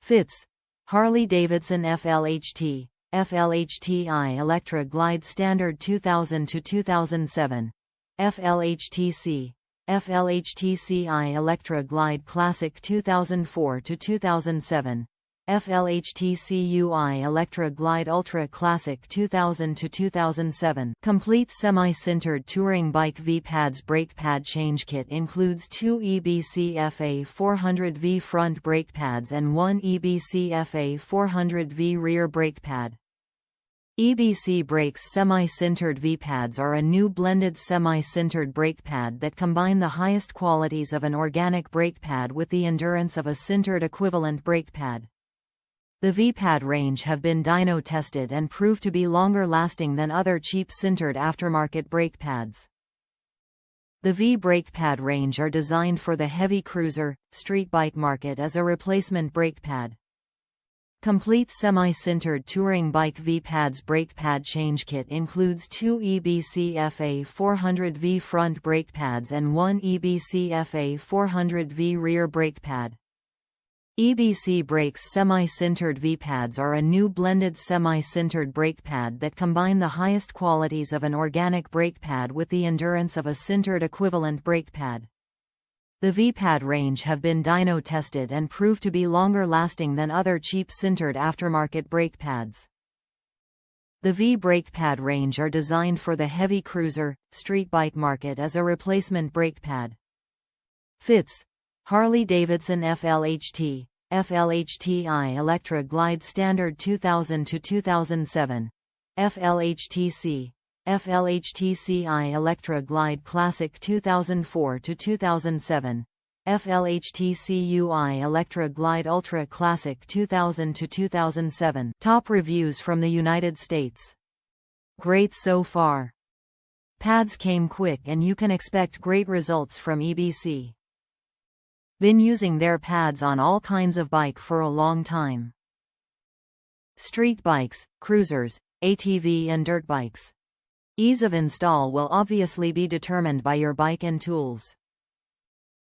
Fits. Harley Davidson FLHT, FLHTi Electra Glide Standard 2000-2007. FLHTC, FLHTCi Electra Glide Classic 2004-2007. FLHTCU-I Electra Glide Ultra Classic 2000-2007. Complete semi-sintered touring bike V-Pads brake pad change kit includes 2 EBC FA400V front brake pads and 1 EBC FA400V rear brake pad. EBC Brakes Semi-Sintered V-Pads are a new blended semi-sintered brake pad that combine the highest qualities of an organic brake pad with the endurance of a sintered equivalent brake pad. The V-Pad range have been dyno tested and proved to be longer lasting than other cheap sintered aftermarket brake pads. The V-brake pad range are designed for the heavy cruiser, street bike market as a replacement brake pad. Complete semi-sintered touring bike V-Pads brake pad change kit includes 2 EBC FA400V front brake pads and 1 EBC FA400V rear brake pad. EBC Brakes Semi-Sintered V-Pads are a new blended semi-sintered brake pad that combine the highest qualities of an organic brake pad with the endurance of a sintered equivalent brake pad. The V-Pad range have been dyno tested and proved to be longer lasting than other cheap sintered aftermarket brake pads. The V-brake pad range are designed for the heavy cruiser, street bike market as a replacement brake pad. Fits. Harley Davidson FLHT, FLHTi Electra Glide Standard 2000-2007. FLHTC, FLHTCi Electra Glide Classic 2004-2007. FLHTCU-I Electra Glide Ultra Classic 2000-2007. Top reviews from the United States. Great so far. Pads came quick and you can expect great results from EBC. Been using their pads on all kinds of bike for a long time. Street bikes, cruisers, ATV and dirt bikes. Ease of install will obviously be determined by your bike and tools.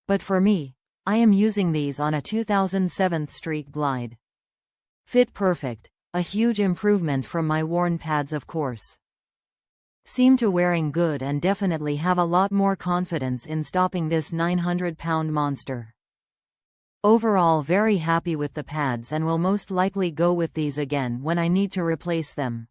But for me, I am using these on a 2007 Street Glide. Fit perfect, a huge improvement from my worn pads of course. Seem to wearing good and definitely have a lot more confidence in stopping this 900-pound monster. Overall very happy with the pads and will most likely go with these again when I need to replace them.